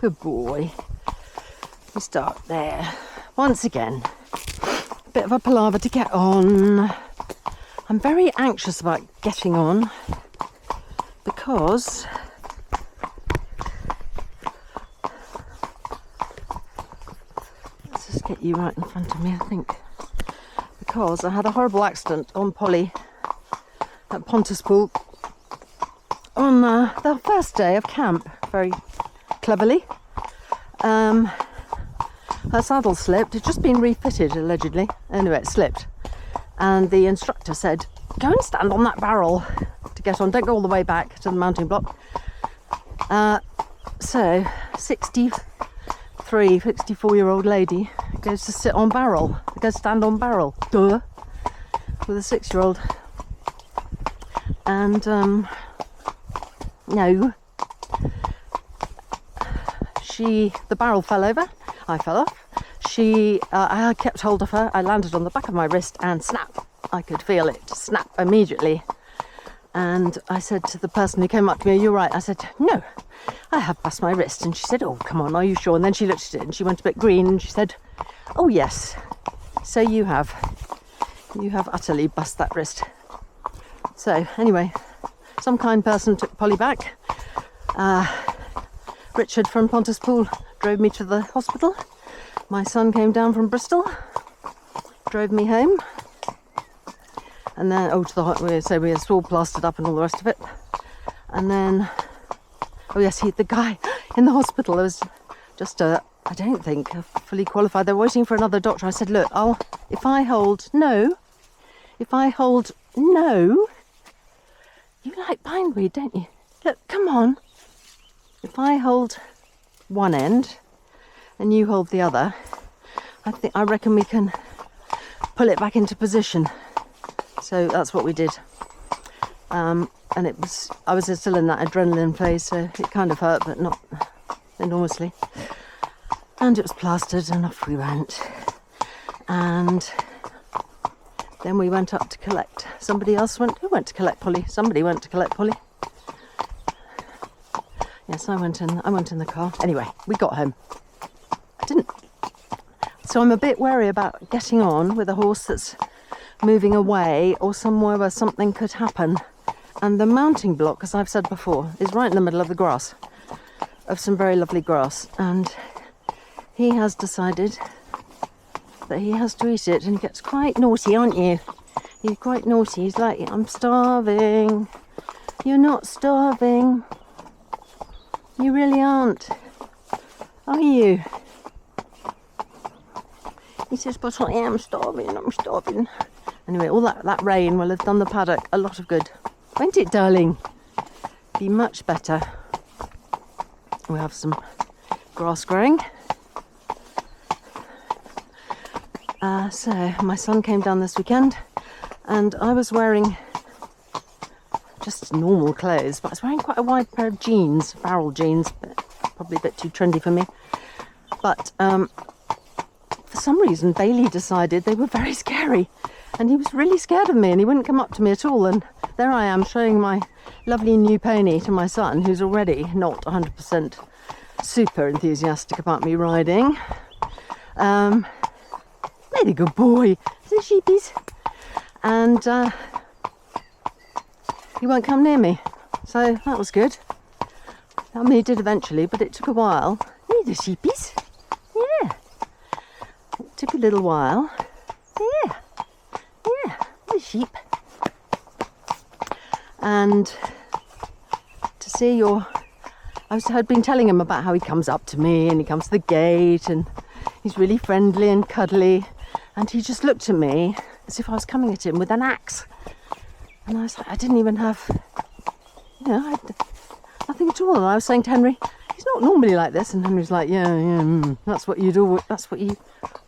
Good boy. We start there. Once again, a bit of a palaver to get on. I'm very anxious about getting on because let's just get you right in front of me, I think. Because I had a horrible accident on Polly at Pontypool on the first day of camp, very cleverly. Her saddle slipped. It'd just been refitted, allegedly. Anyway, it slipped. And the instructor said, go and stand on that barrel to get on. Don't go all the way back to the mounting block. So, 64-year-old lady goes to sit on barrel. Goes stand on barrel. Duh. With a 6-year-old. And, no. The barrel fell over. I fell off. I kept hold of her. I landed on the back of my wrist and snap. I could feel it snap immediately. And I said to the person who came up to me, "Are you right?" I said, "No, I have bust my wrist." And she said, "Oh, come on, are you sure?" And then she looked at it and she went a bit green and she said, "Oh, yes. So you have utterly bust that wrist." So anyway, some kind person took Polly back. Richard from Pontypool drove me to the hospital. My son came down from Bristol, drove me home, and then to the hospital. So we were all plastered up and all the rest of it. And then, the guy in the hospital was just I don't think fully qualified. They were waiting for another doctor. I said, "Look, if I hold no, you like bindweed, don't you? Look, come on. If I hold one end and you hold the other, I reckon we can pull it back into position." So that's what we did. And I was still in that adrenaline phase, so it kind of hurt, but not enormously. And it was plastered, and off we went. And then we went up to collect. Who went to collect Polly? Somebody went to collect Polly. Yes, I went in the car. Anyway, we got home. I didn't. So I'm a bit wary about getting on with a horse that's moving away or somewhere where something could happen. And the mounting block, as I've said before, is right in the middle of the grass, of some very lovely grass. And he has decided that he has to eat it, and he gets quite naughty, aren't you? He's quite naughty. He's like, "I'm starving." You're not starving. You really aren't, are you? He says, "But I am starving, I'm starving." Anyway, all that rain will have done the paddock a lot of good. Won't it, darling? Be much better. We have some grass growing. So my son came down this weekend and I was wearing just normal clothes, but I was wearing quite a wide pair of jeans, barrel jeans, but probably a bit too trendy for me. But for some reason, Bailey decided they were very scary, and he was really scared of me, and he wouldn't come up to me at all. And there I am showing my lovely new pony to my son, who's already not 100% super enthusiastic about me riding. Really good boy, the sheepies. And he won't come near me, so that was good. I mean, he did eventually, but it took a while. Hey, the sheepies. Yeah. It took a little while. Yeah. The sheep. And to see I'd been telling him about how he comes up to me and he comes to the gate and he's really friendly and cuddly, and he just looked at me as if I was coming at him with an axe. And I was like, I didn't even have, nothing at all. And I was saying to Henry, he's not normally like this. And Henry's like, yeah, that's what you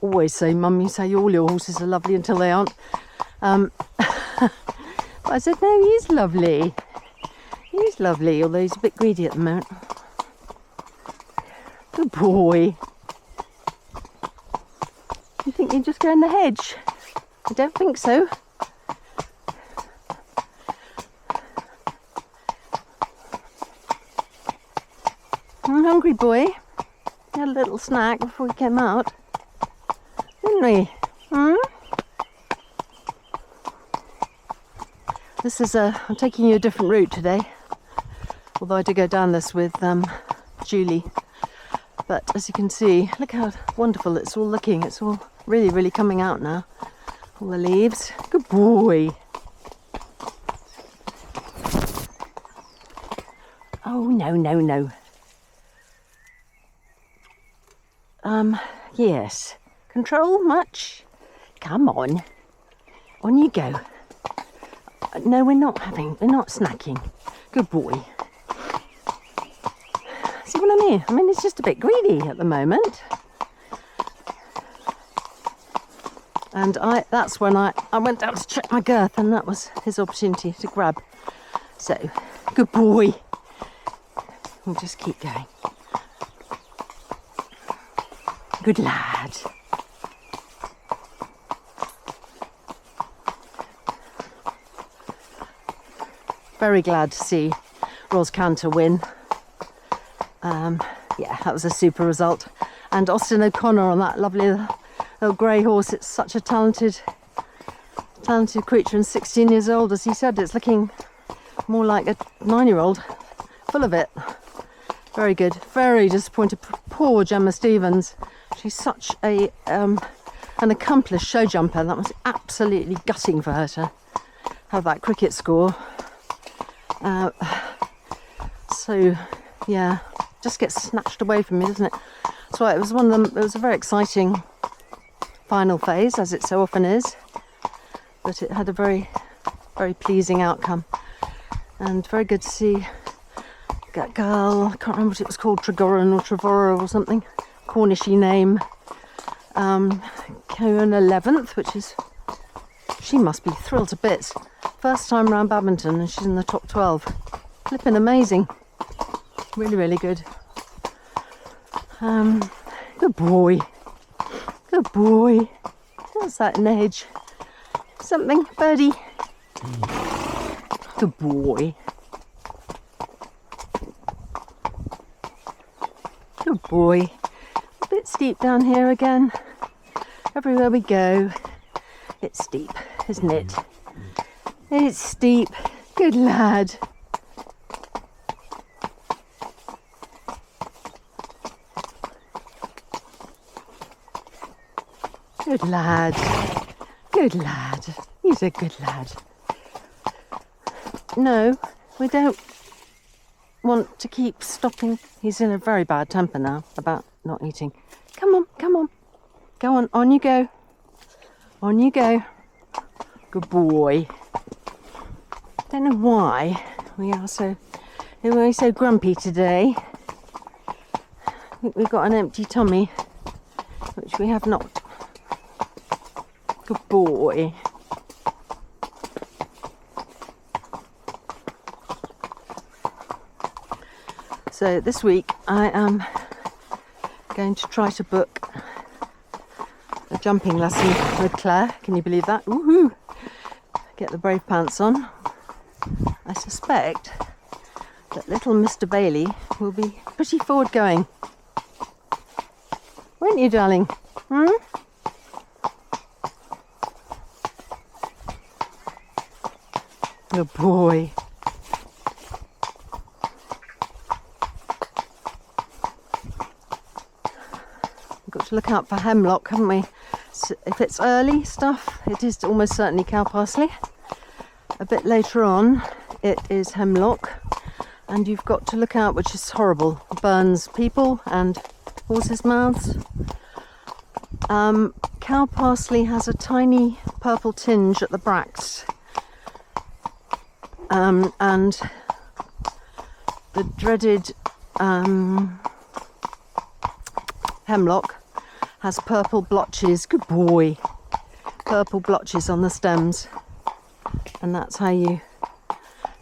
always say, Mum. You say all your horses are lovely until they aren't. But I said, no, he's lovely. He's lovely, although he's a bit greedy at the moment. Good boy. You think he'd just go in the hedge? I don't think so. I'm hungry, boy. We had a little snack before we came out, didn't we? This is I'm taking you a different route today, although I did go down this with Julie. But as you can see, look how wonderful it's all looking. It's all really, really coming out now. All the leaves. Good boy. Oh, no, no, no. Yes. Control much? Come on. On you go. No, we're not snacking. Good boy. See what I mean? I mean, it's just a bit greedy at the moment. And that's when I went out to check my girth, and that was his opportunity to grab. So, good boy. We'll just keep going. Good lad. Very glad to see Ros Canter win. Yeah, that was a super result. And Austin O'Connor on that lovely little grey horse. It's such a talented creature, and 16 years old, as he said. It's looking more like a 9-year-old, full of it. Very good. Very disappointed. Poor Gemma Stevens. She's such an accomplished show jumper. That was absolutely gutting for her to have that cricket score. So yeah, just gets snatched away from me, doesn't it? That's why it was one of them. It was a very exciting final phase, as it so often is, but it had a very, very pleasing outcome, and very good to see that girl. I can't remember what it was called, Tregoran or Trevora or something, Cornishy name. Came in 11th, which is, she must be thrilled to bits. First time round badminton, and she's in the top 12. Flipping amazing. Really, really good. Good boy. Good boy. What's that in the hedge? Something, birdie. Good boy. Good boy. A bit steep down here again. Everywhere we go, it's steep, isn't it? It's steep. Good lad. Good lad. Good lad. He's a good lad. No, we don't want to keep stopping. He's in a very bad temper now about not eating. Come on, come on. Go on you go. On you go. Good boy. Don't know why we're so grumpy today. I think we've got an empty tummy, which we have not. Good boy. So this week I am going to try to book a jumping lesson with Claire. Can you believe that? Woohoo! Get the brave pants on. I suspect that little Mr. Bailey will be pretty forward going. Won't you, darling? Good boy. We've got to look out for hemlock, haven't we? So if it's early stuff, it is almost certainly cow parsley. A bit later on, it is hemlock. And you've got to look out, which is horrible. Burns people and horses' mouths. Cow parsley has a tiny purple tinge at the bracts. And the dreaded hemlock has purple blotches. Good boy. Purple blotches on the stems. And that's how you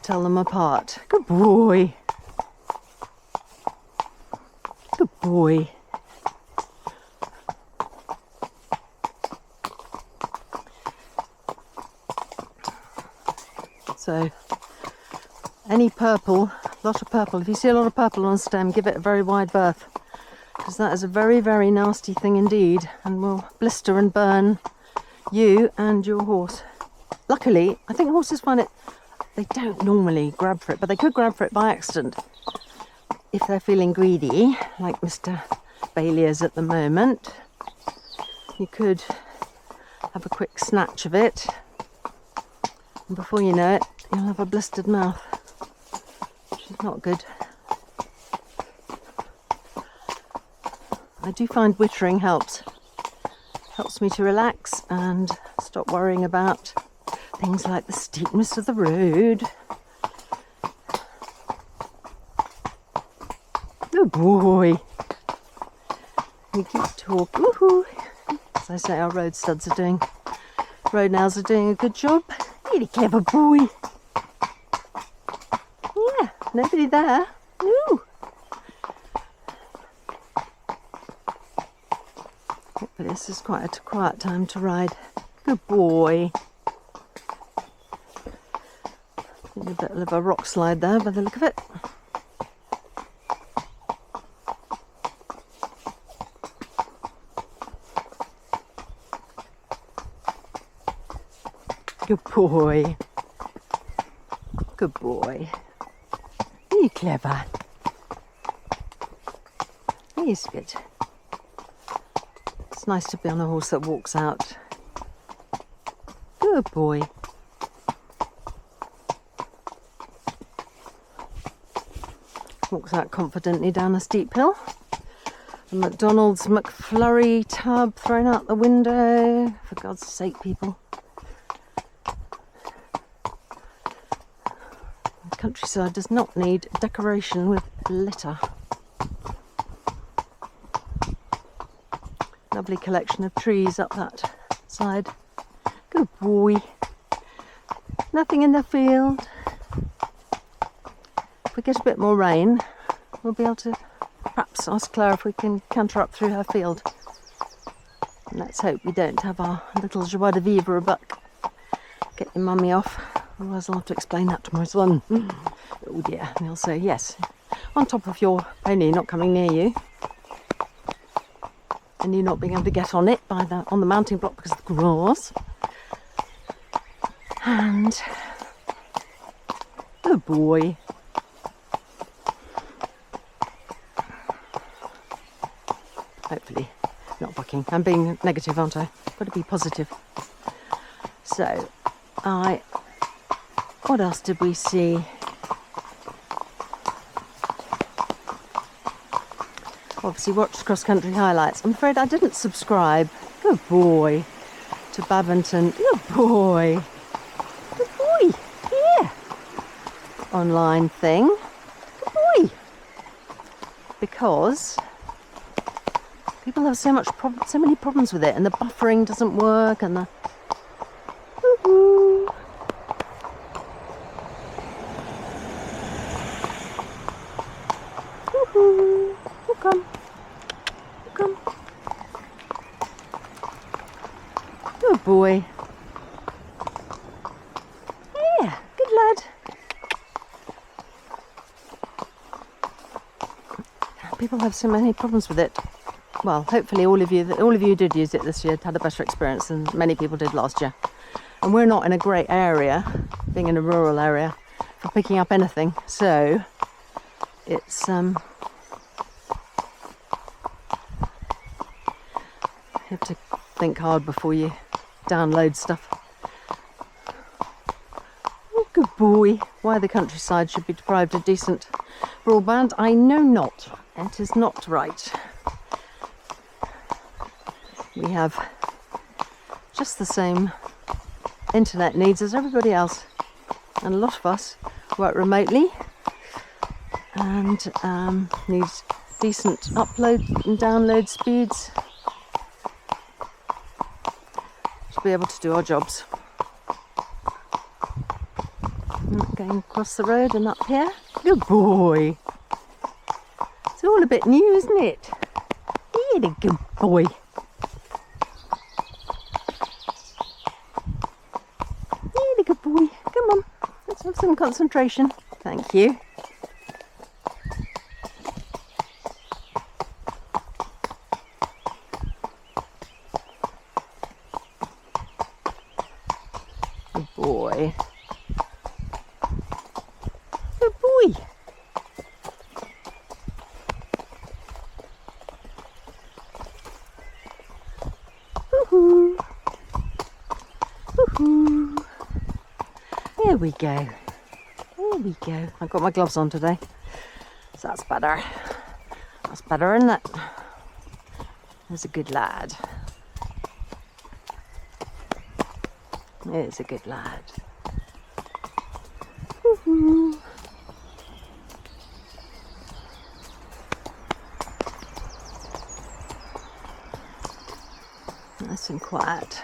tell them apart. Good boy. Good boy. So, any purple, a lot of purple. If you see a lot of purple on a stem, give it a very wide berth. because that is a very, very nasty thing indeed, and will blister and burn you and your horse. Luckily, I think horses find it, they don't normally grab for it, but they could grab for it by accident if they're feeling greedy, like Mr. Bailey is at the moment. You could have a quick snatch of it, and before you know it, you'll have a blistered mouth, which is not good. I do find wittering helps me to relax and stop worrying about things like the steepness of the road. Oh boy, we keep talking. Woohoo! As I say, our road nails are doing a good job. Really clever boy. Yeah, nobody there. No. But this is quite a quiet time to ride. Good boy. In a bit of a rock slide there by the look of it. Good boy. Good boy. Are you clever? He's good. It's nice to be on a horse that walks out. Good boy. Walks out confidently down a steep hill. The McDonald's McFlurry tub thrown out the window. For God's sake, people. The countryside does not need decoration with litter. Lovely collection of trees up that side. Good boy. Nothing in the field. If we get a bit more rain, we'll be able to perhaps ask Claire if we can canter up through her field. And let's hope we don't have our little joie de vivre buck get your mummy off. Otherwise I'll have to explain that to my son. Oh dear. And he'll say, yes, on top of your pony not coming near you, and you not being able to get on it on the mounting block because of the grass. And good boy. Hopefully not bucking. I'm being negative, aren't I? Got to be positive. So, what else did we see? Obviously watched Cross Country Highlights. I'm afraid I didn't subscribe. Good boy. To Babington. Good boy. Good boy. Yeah. Online thing. Good boy. Because people have so many problems with it, and the buffering doesn't work, and the woo-hoo. Woo-hoo. Come. Come. Good boy. Yeah, good lad. People have so many problems with it. Well, hopefully all of you who did use it this year had a better experience than many people did last year. And we're not in a great area, being in a rural area, for picking up anything. So it's you have to think hard before you download stuff. Oh, good boy. Why the countryside should be deprived of decent broadband, I know not. It is not right. We have just the same internet needs as everybody else, and a lot of us work remotely and need decent upload and download speeds to be able to do our jobs. Going across the road and up here. Good boy. It's all a bit new, isn't it? You're a good boy. You're a good boy. Come on, let's have some concentration. Thank you. boy. Good boy. Woohoo. Woohoo. There we go. There we go. I've got my gloves on today, so that's better. That's better, isn't it? He's a good lad. He's a good lad. Woohoo. Nice and quiet.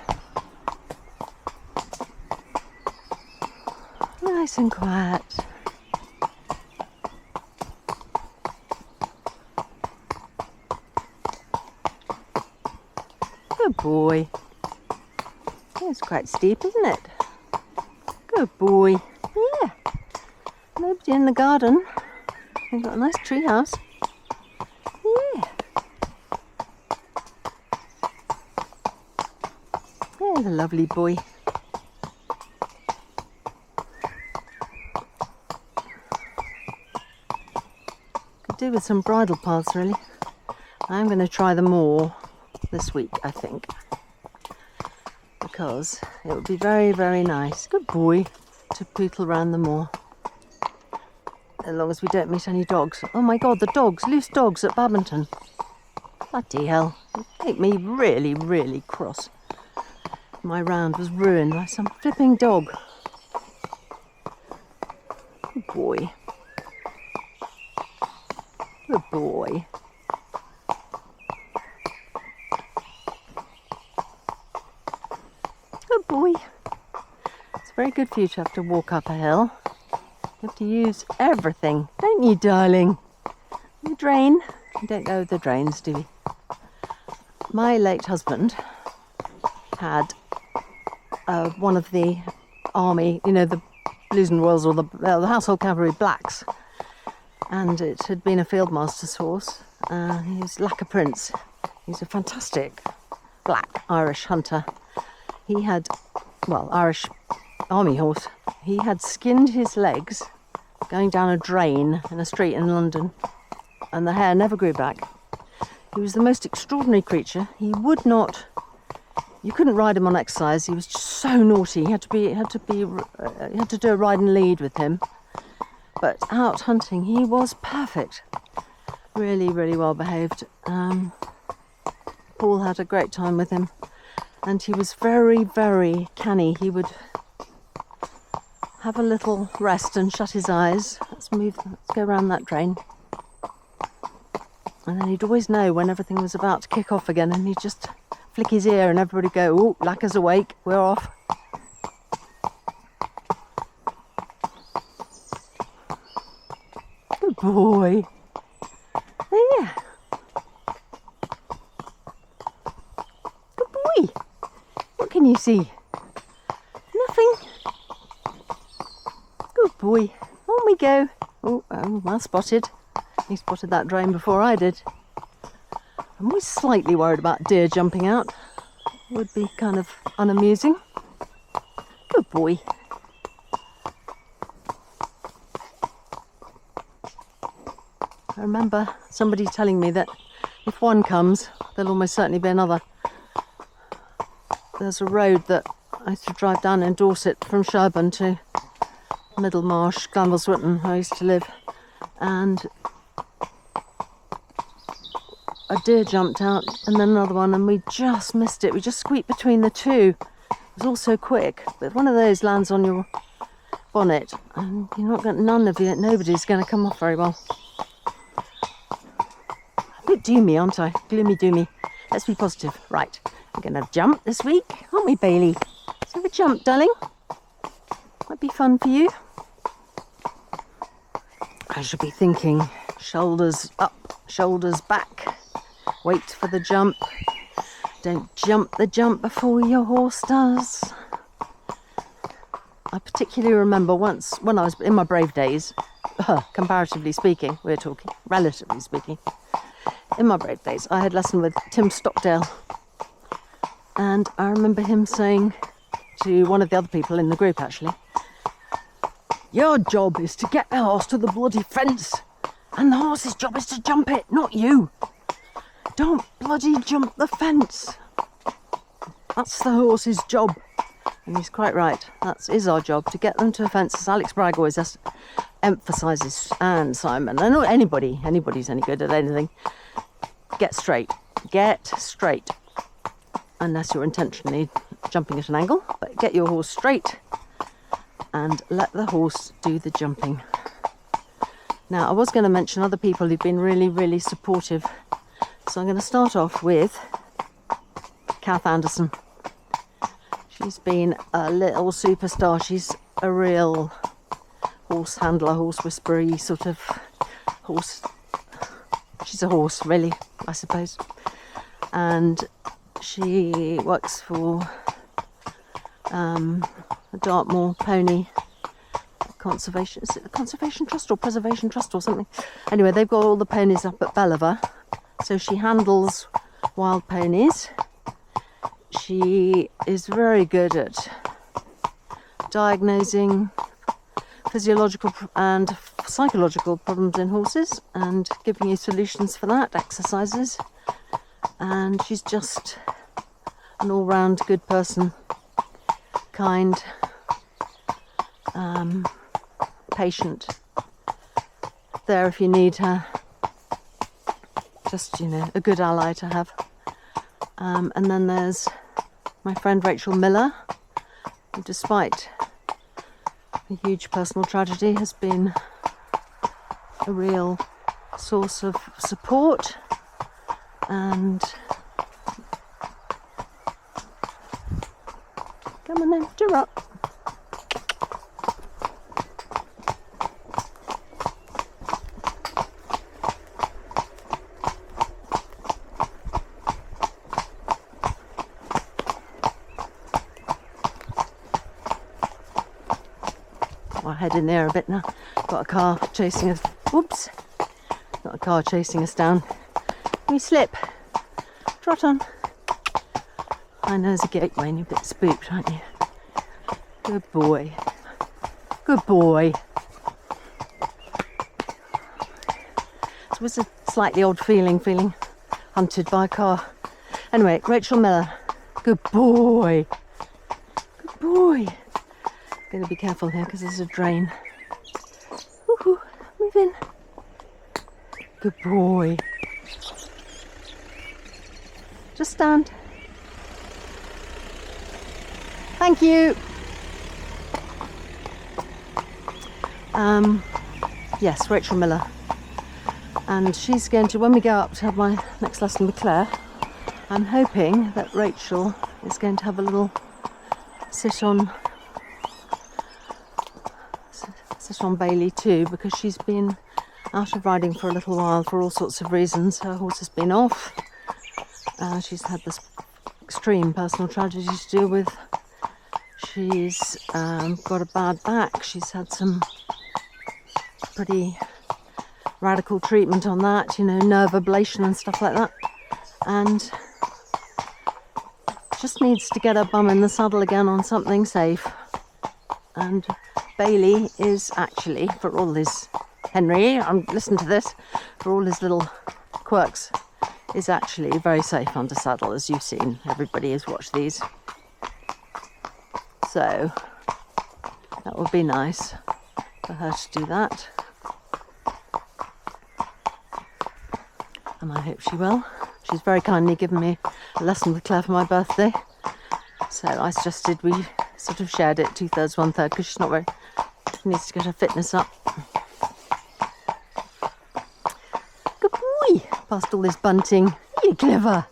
Nice and quiet. Good boy. It's quite steep, isn't it? Good boy. Yeah. Nobody in the garden. They've got a nice tree house. Yeah. There's a lovely boy. Could do with some bridle paths, really. I'm going to try them more this week, I think, because it would be very, very nice, good boy, to poodle around the moor, as long as we don't meet any dogs. Oh my god, the dogs, loose dogs at Badminton. Bloody hell, it made me really, really cross. My round was ruined by some flipping dog. Good boy. Good boy. Good boy. It's very good for you to have to walk up a hill. You have to use everything, don't you, darling? The drain. We don't know the drains, do we? My late husband had one of the army, you know, the Blues and Royals, or the Household Cavalry Blacks, and it had been a field master's horse. He was Lacquer Prince. He's a fantastic black Irish hunter. He had, well, Irish army horse. He had skinned his legs going down a drain in a street in London, and the hair never grew back. He was the most extraordinary creature. He would not, you couldn't ride him on exercise. He was just so naughty. You had to do a ride and lead with him. But out hunting, he was perfect. Really, really well behaved. Paul had a great time with him. And he was very, very canny. He would have a little rest and shut his eyes. Let's go around that drain. And then he'd always know when everything was about to kick off again, and he'd just flick his ear and everybody go, "Oh, Lacquer's awake, we're off." Good boy. There. Good boy. What can you see? Nothing. Good boy. On we go. Oh, well spotted. He spotted that drain before I did. I'm always slightly worried about deer jumping out. Would be kind of unamusing. Good boy. I remember somebody telling me that if one comes, there'll almost certainly be another. There's a road that I used to drive down in Dorset from Sherburn to Middlemarsh, Glambleswitton, where I used to live, and a deer jumped out and then another one, and we just missed it. We just squeaked between the two. It was all so quick, but one of those lands on your bonnet and you're not going, nobody's going to come off very well. A bit doomy, aren't I? Gloomy doomy. Let's be positive. Right, we're going to jump this week, aren't we, Bailey? Let's have a jump, darling. Might be fun for you. I should be thinking shoulders up, shoulders back. Wait for the jump. Don't jump the jump before your horse does. I particularly remember once when I was in my brave days, comparatively speaking, we're talking, relatively speaking, in my brave days, I had lesson with Tim Stockdale. And I remember him saying, to one of the other people in the group, actually, your job is to get the horse to the bloody fence, and the horse's job is to jump it, not you. Don't bloody jump the fence. That's the horse's job. And he's quite right. That is our job, to get them to a fence, as Alex Bragg always emphasises, and Simon, and anybody's any good at anything. Get straight. Get straight. Unless you're intentionally jumping at an angle, but get your horse straight and let the horse do the jumping. Now, I was going to mention other people who've been really, really supportive. So I'm going to start off with Kath Anderson. She's been a little superstar. She's a real horse handler, horse whisperer sort of horse. She's a horse, really, I suppose. And she works for the Dartmoor Pony Conservation. Is it the Conservation Trust or Preservation Trust or something? Anyway, they've got all the ponies up at Belliver. So she handles wild ponies. She is very good at diagnosing physiological and psychological problems in horses and giving you solutions for that, exercises. And she's just an all-round good person, kind, patient, there if you need her. Just, a good ally to have. And then there's my friend Rachel Miller, who, despite a huge personal tragedy, has been a real source of support. And come on then, do up. I'll head in there a bit now. Got a car chasing us. Whoops! Got a car chasing us down. We slip. Trot on. I know there's a gateway and you're a bit spooked, aren't you? Good boy. Good boy. It was a slightly odd feeling hunted by a car. Anyway, Rachel Miller. Good boy. Good boy. Going to be careful here because there's a drain. Woohoo! Move in. Good boy. Just stand. Thank you. Yes, Rachel Miller. And she's going to, when we go up to have my next lesson with Claire, I'm hoping that Rachel is going to have a little sit on Bailey too, because she's been out of riding for a little while for all sorts of reasons. Her horse has been off. She's had this extreme personal tragedy to deal with. She's got a bad back. She's had some pretty radical treatment on that, nerve ablation and stuff like that. And just needs to get her bum in the saddle again on something safe. And Bailey is actually, for all his, Henry, listen to this, for all his little quirks, is actually very safe under saddle, as you've seen. Everybody has watched these. So that would be nice for her to do that. And I hope she will. She's very kindly given me a lesson with Claire for my birthday. So I suggested we sort of shared it 2/3, 1/3, because she's not very, she needs to get her fitness up. Good boy! Past all this bunting. You're clever.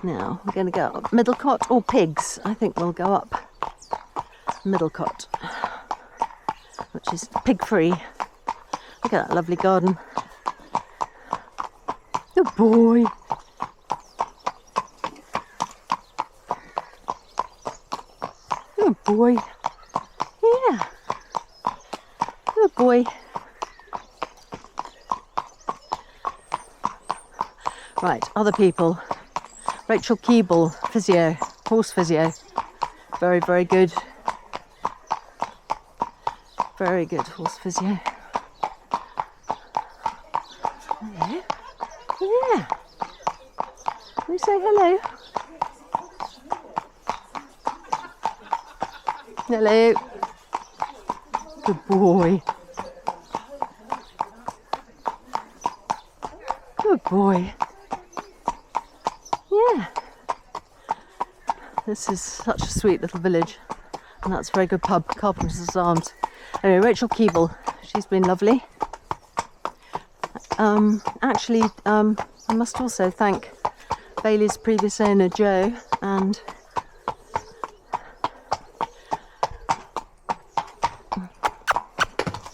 Now we're going to go up Middlecott or Pigs. I think we'll go up Middlecott, which is pig free. Look at that lovely garden. Good boy. Good boy. Yeah. Good boy. Right, other people. Rachel Keeble, physio, horse physio. Very, very good. Very good horse physio. Hello. Yeah. Can we say hello? Hello. Good boy. Good boy. Yeah. This is such a sweet little village. And that's a very good pub, Carpenter's Arms. Anyway, Rachel Keeble, she's been lovely. Actually, I must also thank Bailey's previous owner, Joe, and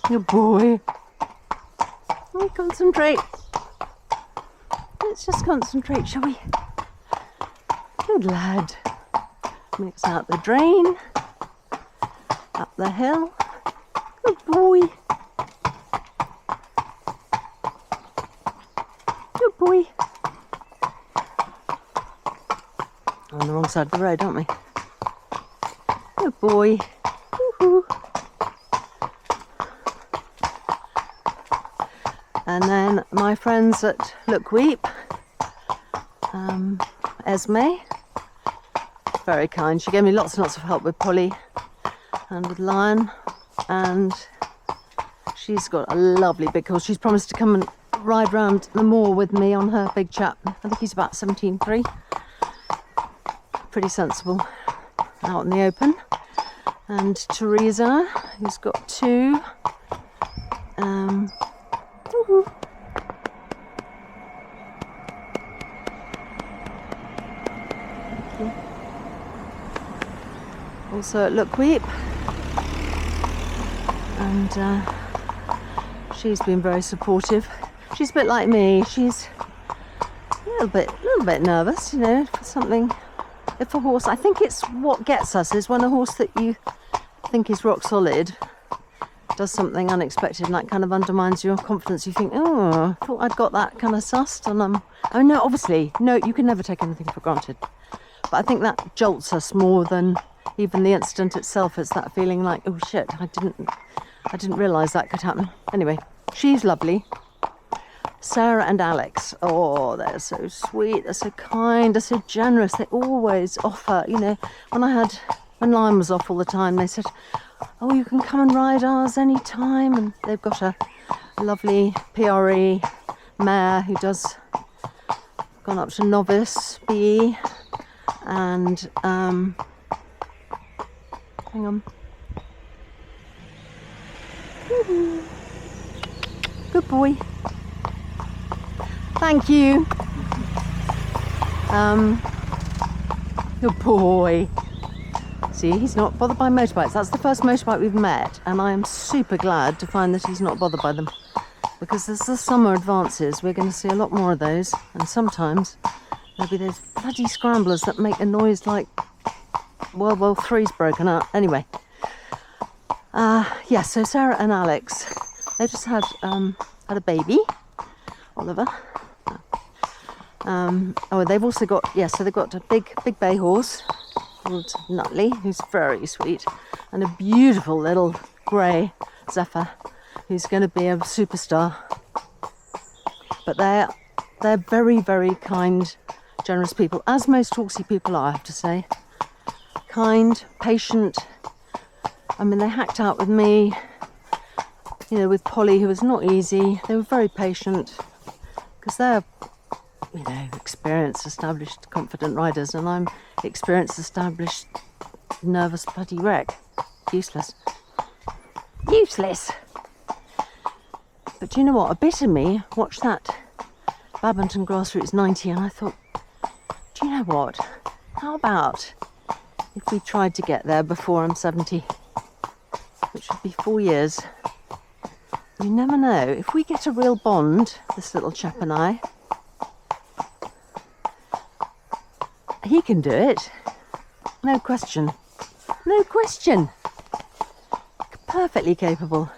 good boy. We concentrate. Let's just concentrate, shall we? Good lad. Mix out the drain. Up the hill. Good boy. Good boy. On the wrong side of the road, aren't we? Good boy. Woo-hoo. And then my friends at Look Weep, Esme, very kind. She gave me lots and lots of help with Polly and with Lion, and she's got a lovely big horse. She's promised to come and ride round the moor with me on her big chap. I think he's about 17.3. Pretty sensible, out in the open. And Teresa, who's got 2. Woo-hoo. Also at Look Weep, and she's been very supportive. She's a bit like me. She's a little bit nervous, you know, for something. If a horse, I think it's what gets us is when a horse that you think is rock solid does something unexpected and that kind of undermines your confidence. You think, oh, I thought I'd got that kind of sussed, and I mean, no, obviously, no, you can never take anything for granted. But I think that jolts us more than even the incident itself. It's that feeling like, oh shit, I didn't realise that could happen. Anyway, she's lovely. Sarah and Alex, oh, they're so sweet, they're so kind, they're so generous. They always offer, you know, when Lion was off all the time, they said, oh, you can come and ride ours any time. And they've got a lovely PRE mare who does gone up to novice BE, and hang on. Woo-hoo. Good boy. Thank you. Good boy. See, he's not bothered by motorbikes. That's the first motorbike we've met, and I am super glad to find that he's not bothered by them, because as the summer advances, we're going to see a lot more of those, and sometimes there'll be those bloody scramblers that make a noise like World War III's broken out. Anyway, yeah, so Sarah and Alex, they just had a baby, Oliver. Oh, they've also got, so they've got a big bay horse called Nutley, who's very sweet, and a beautiful little grey Zephyr, who's going to be a superstar. But they're very, very kind, generous people, as most horsey people are, I have to say. Kind, patient. I mean, they hacked out with me, you know, with Polly, who was not easy. They were very patient, because they're, you know, experienced, established, confident riders, and I'm experienced, established, nervous bloody wreck. Useless. Useless! But do you know what? A bit of me watched that Badminton Grassroots 90, and I thought, do you know what? How about if we tried to get there before I'm 70? Which would be 4 years. You never know. If we get a real bond, this little chap and I, he can do it. No question. No question. Perfectly capable.